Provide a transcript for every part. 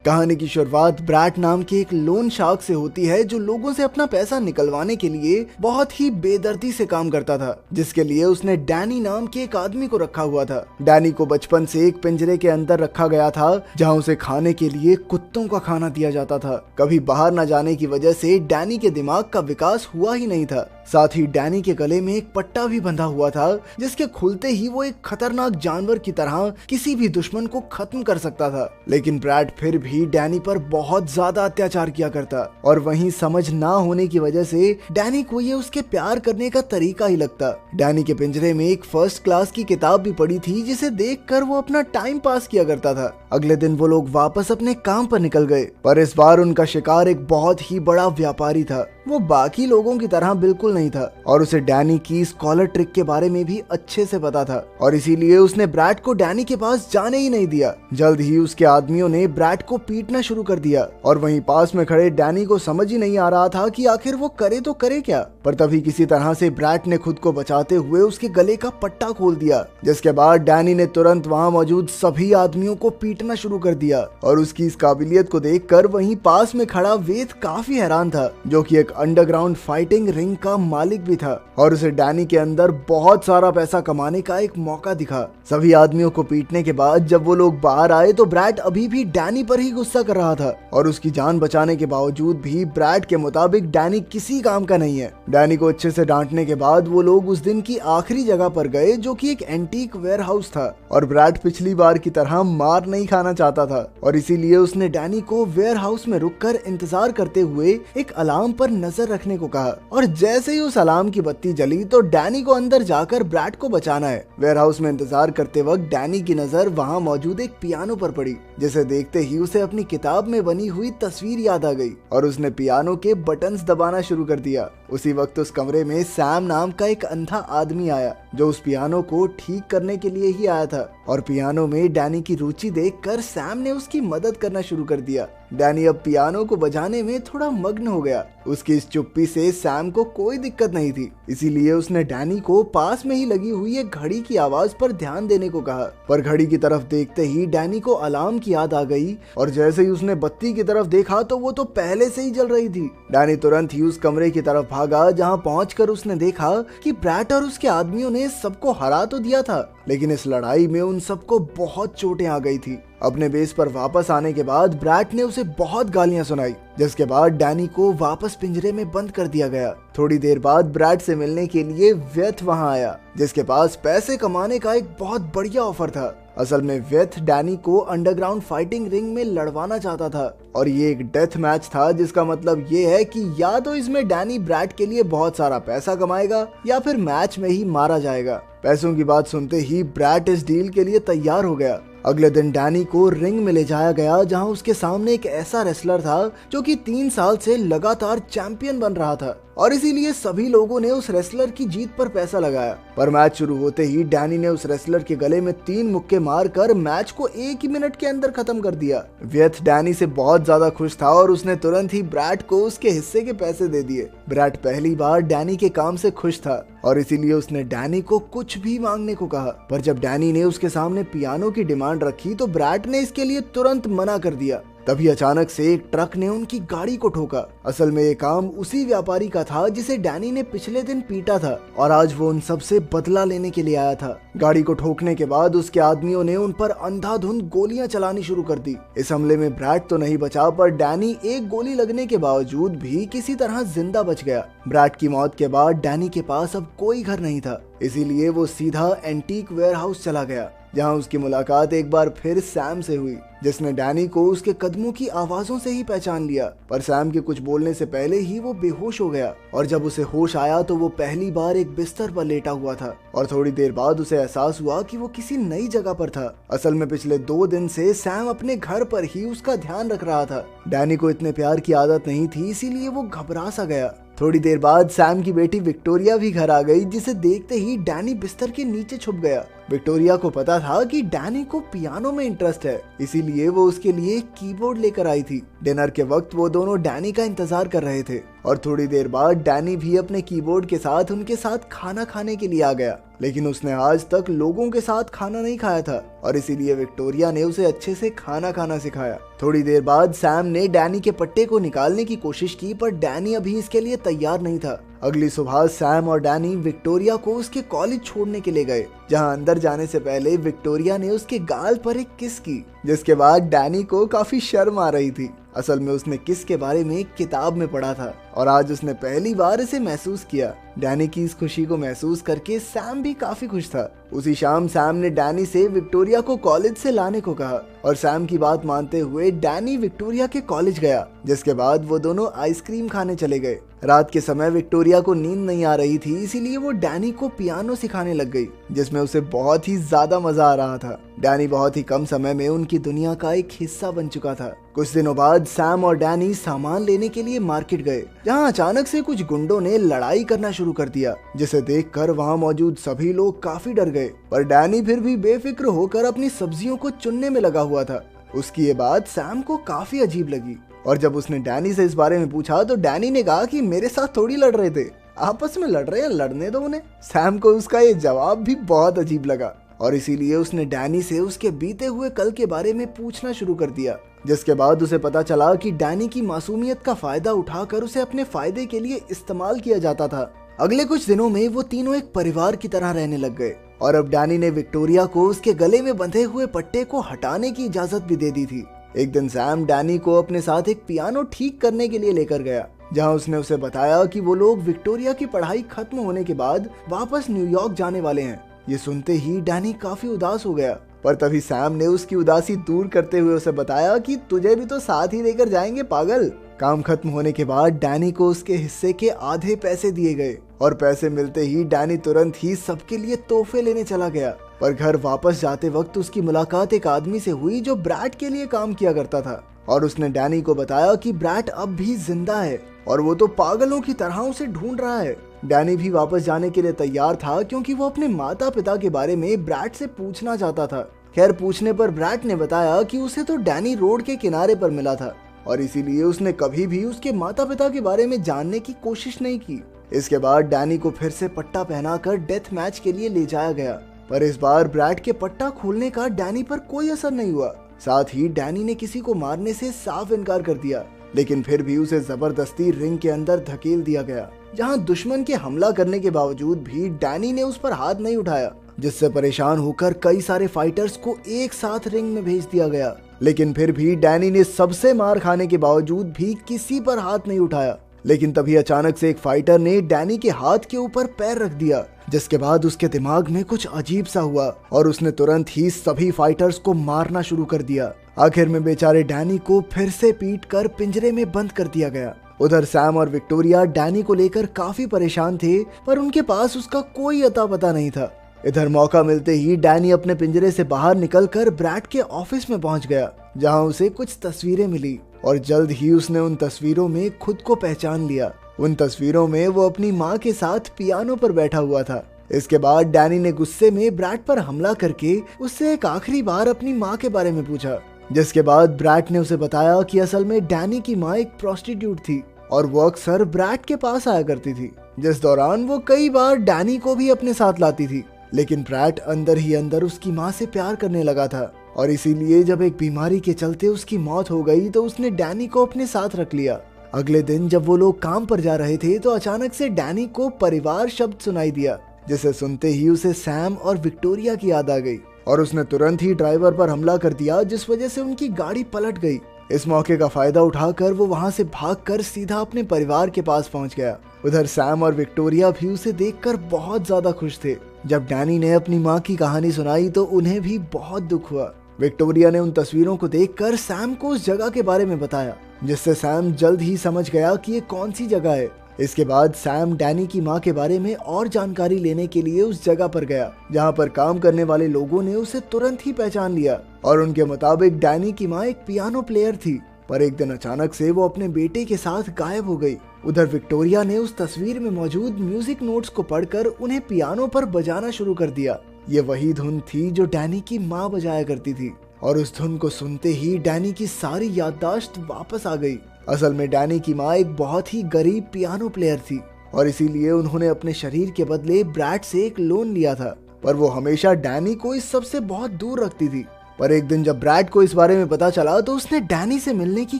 कहानी की शुरुआत ब्रैट नाम के एक लोन शार्क से होती है जो लोगों से अपना पैसा निकलवाने के लिए बहुत ही बेदर्दी से काम करता था, जिसके लिए उसने डैनी नाम के एक आदमी को रखा हुआ था। डैनी को बचपन से एक पिंजरे के अंदर रखा गया था जहां उसे खाने के लिए कुत्तों का खाना दिया जाता था। कभी बाहर न जाने की वजह से डैनी के दिमाग का विकास हुआ ही नहीं था। साथ ही डैनी के गले में एक पट्टा भी बंधा हुआ था जिसके खुलते ही वो एक खतरनाक जानवर की तरह किसी भी दुश्मन को खत्म कर सकता था। लेकिन ब्रैड फिर भी डैनी पर बहुत ज्यादा अत्याचार किया करता और वहीं समझ ना होने की वजह से डैनी को ये उसके प्यार करने का तरीका ही लगता। डैनी के पिंजरे में एक फर्स्ट क्लास की किताब भी पड़ी थी जिसे देखकर वो अपना टाइम पास किया करता था। अगले दिन वो लोग वापस अपने काम पर निकल गए, पर इस बार उनका शिकार एक बहुत ही बड़ा व्यापारी था। वो बाकी लोगों की तरह बिल्कुल नहीं था और उसे डैनी की स्कॉलर ट्रिक के बारे में भी अच्छे से पता था और इसीलिए उसने ब्रैड को डैनी के पास जाने ही नहीं दिया। जल्द ही उसके आदमियों ने ब्रैड को पीटना शुरू कर दिया और वहीं पास में खड़े डैनी को समझ ही नहीं आ रहा था कि आखिर वो करे तो करे क्या। पर तभी किसी तरह से ब्रैड ने खुद को बचाते हुए उसके गले का पट्टा खोल दिया, जिसके बाद डैनी ने तुरंत वहां मौजूद सभी आदमियों को पीटना शुरू कर दिया और उसकी इस काबिलियत को देखकर वहीं पास में खड़ा वेद काफी हैरान था, जो कि एक अंडरग्राउंड फाइटिंग रिंग का मालिक भी था और उसे डैनी के अंदर बहुत सारा पैसा कमाने का एक मौका दिखा। सभी आदमियों को पीटने के बाद जब वो लोग बाहर आए तो ब्रैड अभी भी डैनी पर ही गुस्सा कर रहा था और उसकी जान बचाने के बावजूद भी ब्रैड के मुताबिक डैनी किसी काम का नहीं है। डैनी को अच्छे से डांटने के बाद वो लोग उस दिन की आखिरी जगह पर गए जो कि एक एंटीक वेयरहाउस था और ब्रैड पिछली बार की तरह मार नहीं खाना चाहता था और इसीलिए उसने डैनी को वेयरहाउस में रुककर इंतजार करते हुए एक अलार्म पर नजर रखने को कहा और जैसे ही उस अलार्म की बत्ती जली तो डैनी को अंदर जाकर ब्रैड को बचाना है। वेयरहाउस में इंतजार करते वक्त डैनी की नजर वहां मौजूद एक पियानो पर पड़ी, जिसे देखते ही उसे अपनी किताब में बनी हुई तस्वीर याद आ गई और उसने पियानो के बटन्स दबाना शुरू कर दिया। उसी वक्त उस कमरे में सैम नाम का एक अंधा आदमी आया जो उस पियानो को ठीक करने के लिए ही आया था और पियानो में डैनी की रुचि देखकर सैम ने उसकी मदद करना शुरू कर दिया। डैनी अब पियानो को बजाने में थोड़ा मग्न हो गया। उसकी इस चुप्पी से सैम को कोई दिक्कत नहीं थी, इसीलिए उसने डैनी को पास में ही लगी हुई एक घड़ी की आवाज पर ध्यान देने को कहा। पर घड़ी की तरफ देखते ही डैनी को अलार्म की याद आ गई और जैसे ही उसने बत्ती की तरफ देखा तो वो तो पहले से ही जल रही थी। डैनी तुरंत ही उस कमरे की तरफ भागा जहाँ पहुंचकर उसने देखा कि ब्रैट और उसके आदमियों ने सबको हरा तो दिया था, लेकिन इस लड़ाई में उन सबको बहुत चोटें आ गई थी। अपने बेस पर वापस आने के बाद ब्रैट ने उसे बहुत गालियां सुनाई, जिसके बाद डैनी को वापस पिंजरे में बंद कर दिया गया। थोड़ी देर बाद ब्रैट से मिलने के लिए व्यथ वहां आया, जिसके पास पैसे कमाने का एक बहुत बढ़िया ऑफर था। असल में व्यथ डैनी को अंडरग्राउंड फाइटिंग रिंग में लड़वाना चाहता था और ये एक डेथ मैच था, जिसका मतलब ये है कि या तो इसमें डैनी ब्रैट के लिए बहुत सारा पैसा कमाएगा या फिर मैच में ही मारा जाएगा। पैसों की बात सुनते ही ब्रैट इस डील के लिए तैयार हो गया। अगले दिन डैनी को रिंग में ले जाया गया जहां उसके सामने एक ऐसा रेसलर था जो कि 3 साल से लगातार चैंपियन बन रहा था और इसीलिए सभी लोगों ने उस रेसलर की जीत पर पैसा लगाया। पर मैच शुरू होते ही डैनी ने उस रेसलर के गले में 3 मुक्के मारकर मैच को 1 ही मिनट के अंदर खत्म कर दिया। व्यथ डैनी से बहुत ज्यादा खुश था और उसने तुरंत ही ब्रैट को उसके हिस्से के पैसे दे दिए। ब्रैट पहली बार डैनी के काम से खुश था और इसीलिए उसने डैनी को कुछ भी मांगने को कहा, पर जब डैनी ने उसके सामने पियानो की डिमांड रखी तो ब्रैट ने इसके लिए तुरंत मना कर दिया। तभी अचानक से एक ट्रक ने उनकी गाड़ी को ठोका। असल में ये काम उसी व्यापारी का था जिसे डैनी ने पिछले दिन पीटा था और आज वो उन सब से बदला लेने के लिए आया था। गाड़ी को ठोकने के बाद उसके आदमियों ने उन पर अंधाधुंध गोलियां चलानी शुरू कर दी। इस हमले में ब्रैट तो नहीं बचा, पर डैनी एक गोली लगने के बावजूद भी किसी तरह जिंदा बच गया। ब्रैट की मौत के बाद डैनी के पास अब कोई घर नहीं था, इसीलिए वो सीधा एंटीक वेयरहाउस चला गया जहां उसकी मुलाकात एक बार फिर सैम से हुई, जिसने डैनी को उसके कदमों की आवाजों से ही पहचान लिया। पर सैम के कुछ बोलने से पहले ही वो बेहोश हो गया और जब उसे होश आया तो वो पहली बार एक बिस्तर पर लेटा हुआ था और थोड़ी देर बाद उसे एहसास हुआ कि वो किसी नई जगह पर था। असल में पिछले 2 दिन से सैम अपने घर पर ही उसका ध्यान रख रहा था। डैनी को इतने प्यार की आदत नहीं थी, इसीलिए वो घबरा सा गया। थोड़ी देर बाद सैम की बेटी विक्टोरिया भी घर आ गई, जिसे देखते ही डैनी बिस्तर के नीचे छुप गया विक्टोरिया को पता था कि डैनी को पियानो में इंटरेस्ट है, इसीलिए वो उसके लिए एक कीबोर्ड लेकर आई थी। डिनर के वक्त वो दोनों डैनी का इंतजार कर रहे थे और थोड़ी देर बाद डैनी भी अपने कीबोर्ड के साथ उनके साथ खाना खाने के लिए आ गया। लेकिन उसने आज तक लोगों के साथ खाना नहीं खाया था और इसीलिए विक्टोरिया ने उसे अच्छे से खाना खाना सिखाया। थोड़ी देर बाद सैम ने डैनी के पट्टे को निकालने की कोशिश की, पर डैनी अभी इसके लिए तैयार नहीं था। अगली सुबह सैम और डैनी विक्टोरिया को उसके कॉलेज छोड़ने के लिए गए, जहां अंदर जाने से पहले विक्टोरिया ने उसके गाल पर एक किस की, जिसके बाद डैनी को काफी शर्म आ रही थी। असल में उसने किस के बारे में एक किताब में पढ़ा था और आज उसने पहली बार इसे महसूस किया। डैनी की इस खुशी को महसूस करके सैम भी काफी खुश था। उसी शाम सैम ने डैनी से विक्टोरिया को कॉलेज से लाने को कहा और सैम की बात मानते हुए डैनी विक्टोरिया के कॉलेज गया, जिसके बाद वो दोनों आइसक्रीम खाने चले गए। रात के समय विक्टोरिया को नींद नहीं आ रही थी, इसीलिए वो डैनी को पियानो सिखाने लग गई, जिसमें उसे बहुत ही ज्यादा मजा आ रहा था। डैनी बहुत ही कम समय में उनकी दुनिया का एक हिस्सा बन चुका था। कुछ दिनों बाद सैम और डैनी सामान लेने के लिए मार्केट गए, जहां अचानक से कुछ गुंडों ने लड़ाई करना शुरू कर दिया, जिसे देखकर वहां मौजूद सभी लोग काफी डर गए। पर डैनी फिर भी बेफिक्र होकर अपनी सब्जियों को चुनने में लगा हुआ था। उसकी ये बात सैम को काफी अजीब लगी और जब उसने डैनी से इस बारे में पूछा तो डैनी ने कहा कि मेरे साथ थोड़ी लड़ रहे थे, आपस में लड़ रहे हैं, लड़ने दो उन्हें। सैम को उसका ये जवाब भी बहुत अजीब लगा और इसीलिए उसने डैनी से उसके बीते हुए कल के बारे में पूछना शुरू कर दिया, जिसके बाद उसे पता चला कि डैनी की मासूमियत का फायदा उठाकर उसे अपने फायदे के लिए इस्तेमाल किया जाता था। अगले कुछ दिनों में वो तीनों एक परिवार की तरह रहने लग गए और अब डैनी ने विक्टोरिया को उसके गले में बंधे हुए पट्टे को हटाने की इजाजत भी दे दी थी। एक दिन सैम डैनी को अपने साथ एक पियानो ठीक करने के लिए लेकर गया, जहां उसने उसे बताया कि वो लोग विक्टोरिया की पढ़ाई खत्म होने के बाद वापस न्यूयॉर्क जाने वाले हैं। ये सुनते ही डैनी काफी उदास हो गया, पर तभी सैम ने उसकी उदासी दूर करते हुए उसे बताया कि तुझे भी तो साथ ही लेकर जाएंगे पागल। काम खत्म होने के बाद डैनी को उसके हिस्से के आधे पैसे दिए गए और पैसे मिलते ही डैनी तुरंत ही सबके लिए तोहफे लेने चला गया। पर घर वापस जाते वक्त उसकी मुलाकात एक आदमी से हुई जो ब्रैट के लिए काम किया करता था और उसने डैनी को बताया कि ब्रैट अब भी जिंदा है और वो तो पागलों की तरह उसे ढूंढ रहा है। डैनी भी वापस जाने के लिए तैयार था क्योंकि वो अपने माता पिता के बारे में ब्रैट से पूछना चाहता था। खैर पूछने पर ब्रैट ने बताया कि उसे तो डैनी रोड के किनारे पर मिला था और इसीलिए उसने कभी भी उसके माता पिता के बारे में जानने की कोशिश नहीं की। इसके बाद डैनी को फिर से पट्टा पहनाकर डेथ मैच के लिए ले जाया गया, पर इस बार ब्रैट के पट्टा खोलने का डैनी पर कोई असर नहीं हुआ। साथ ही डैनी ने किसी को मारने से साफ इनकार कर दिया, लेकिन फिर भी उसे जबरदस्ती रिंग के अंदर धकेल दिया गया, जहां दुश्मन के हमला करने के बावजूद भी डैनी ने उस पर हाथ नहीं उठाया, जिससे परेशान होकर कई सारे फाइटर्स को एक साथ रिंग में भेज दिया गया। लेकिन फिर भी डैनी ने सबसे मार खाने के बावजूद भी किसी पर हाथ नहीं उठाया। लेकिन तभी अचानक से एक फाइटर ने डैनी के हाथ के ऊपर पैर रख दिया, जिसके बाद उसके दिमाग में कुछ अजीब सा हुआ और उसने तुरंत ही सभी फाइटर्स को मारना शुरू कर दिया। आखिर में बेचारे डैनी को फिर से पीट कर पिंजरे में बंद कर दिया गया। उधर सैम और विक्टोरिया डैनी को लेकर काफी परेशान थे, पर उनके पास उसका कोई अता पता नहीं था। इधर मौका मिलते ही डैनी अपने पिंजरे से बाहर निकलकर ब्रैट के ऑफिस में पहुंच गया, जहां उसे कुछ तस्वीरें मिली और जल्द ही उसने उन तस्वीरों में खुद को पहचान लिया। उन तस्वीरों में वो अपनी माँ के साथ पियानो पर बैठा हुआ था। इसके बाद डैनी ने गुस्से में ब्रैट पर हमला करके उससे एक आखिरी बार अपनी माँ के बारे में पूछा, जिसके बाद ब्रैट ने उसे बताया कि असल में डैनी की माँ एक प्रोस्टिट्यूट थी और वो अक्सर ब्रैट के पास आया करती थी, जिस दौरान वो कई बार डैनी को भी अपने साथ लाती थी। लेकिन ब्रैट अंदर ही अंदर उसकी माँ से प्यार करने लगा था और इसीलिए जब एक बीमारी के चलते उसकी मौत हो गई तो उसने डैनी को अपने साथ रख लिया। अगले दिन जब वो लोग काम पर जा रहे थे तो अचानक से डैनी को परिवार शब्द सुनाई दिया, जिसे सुनते ही उसे सैम और विक्टोरिया की याद आ गई और उसने तुरंत ही ड्राइवर पर हमला कर दिया, जिस वजह से उनकी गाड़ी पलट गई। इस मौके का फायदा उठाकर वो वहां से भागकर सीधा अपने परिवार के पास पहुंच गया। उधर सैम और विक्टोरिया भी उसे देखकर बहुत ज्यादा खुश थे। जब डैनी ने अपनी माँ की कहानी सुनाई तो उन्हें भी बहुत दुख हुआ। विक्टोरिया ने उन तस्वीरों को देखकर सैम को उस जगह के बारे में बताया, जिससे सैम जल्द ही समझ गया कि ये कौन सी जगह है। इसके बाद सैम डैनी की माँ के बारे में और जानकारी लेने के लिए उस जगह पर गया, जहाँ पर काम करने वाले लोगों ने उसे तुरंत ही पहचान लिया और उनके मुताबिक डैनी की माँ एक पियानो प्लेयर थी, पर एक दिन अचानक से वो अपने बेटे के साथ गायब हो गई। उधर विक्टोरिया ने उस तस्वीर में मौजूद म्यूजिक नोट्स को पढ़कर उन्हें पियानो पर बजाना शुरू कर दिया। ये वही धुन थी जो डैनी की माँ बजाया करती थी और उस धुन को सुनते ही डैनी की सारी याददाश्त वापस आ गई। असल में डैनी की माँ एक बहुत ही गरीब पियानो प्लेयर थी और इसीलिए उन्होंने अपने शरीर के बदले ब्रैड से एक लोन लिया था, पर वो हमेशा डैनी को इस सब से बहुत दूर रखती थी। पर एक दिन जब ब्रैड को इस बारे में पता चला तो उसने डैनी से मिलने की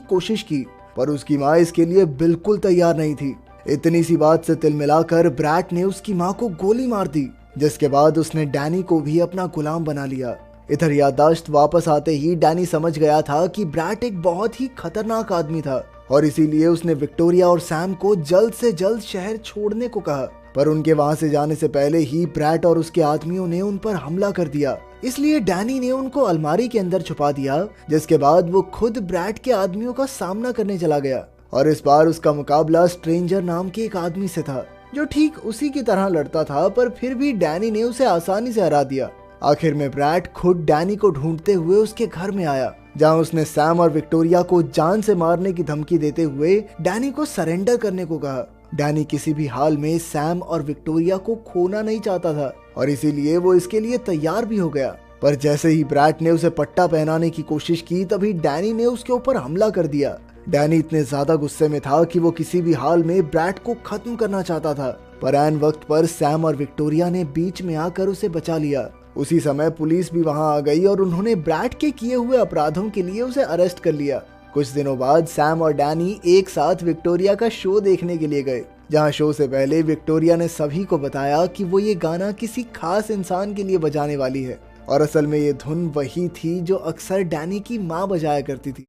कोशिश की, पर उसकी माँ इसके लिए बिल्कुल तैयार नहीं थी। इतनी सी बात से तिल मिलाकर ब्रैड ने उसकी माँ को गोली मार दी, जिसके बाद उसने डैनी को भी अपना गुलाम बना लिया। इधर याददाश्त वापस आते ही डैनी समझ गया था कि ब्रैड एक बहुत ही खतरनाक आदमी था और इसीलिए उसने विक्टोरिया और सैम को जल्द से जल्द शहर छोड़ने को कहा। पर उनके वहां से जाने से पहले ही ब्रैड और उसके आदमियों ने उन पर हमला कर दिया, इसलिए डैनी ने उनको अलमारी के अंदर छुपा दिया, जिसके बाद वो खुद ब्रैड के आदमियों का सामना करने चला गया। और इस बार उसका मुकाबला स्ट्रेंजर नाम के एक आदमी से था जो ठीक उसी की तरह लड़ता था, पर फिर भी डैनी ने उसे आसानी से हरा दिया। आखिर में ब्रैड खुद डैनी को ढूंढते हुए उसके घर में आया, जहां उसने सैम और विक्टोरिया को जान से मारने की धमकी देते हुए डैनी को सरेंडर करने को कहा। डैनी किसी भी हाल में सैम और विक्टोरिया को खोना नहीं चाहता था और इसीलिए वो इसके लिए तैयार भी हो गया। पर जैसे ही ब्रैड ने उसे पट्टा पहनाने की कोशिश की, तभी डैनी ने उसके ऊपर हमला कर दिया। डैनी इतने ज्यादा गुस्से में था कि वो किसी भी हाल में ब्रैड को खत्म करना चाहता था, पर ऐन वक्त पर सैम और विक्टोरिया ने बीच में आकर उसे बचा लिया। उसी समय पुलिस भी वहां आ गई और उन्होंने ब्रैड के किए हुए अपराधों के लिए उसे अरेस्ट कर लिया। कुछ दिनों बाद सैम और डैनी एक साथ विक्टोरिया का शो देखने के लिए गए, जहां शो से पहले विक्टोरिया ने सभी को बताया कि वो ये गाना किसी खास इंसान के लिए बजाने वाली है और असल में ये धुन वही थी जो अक्सर डैनी की माँ बजाया करती थी।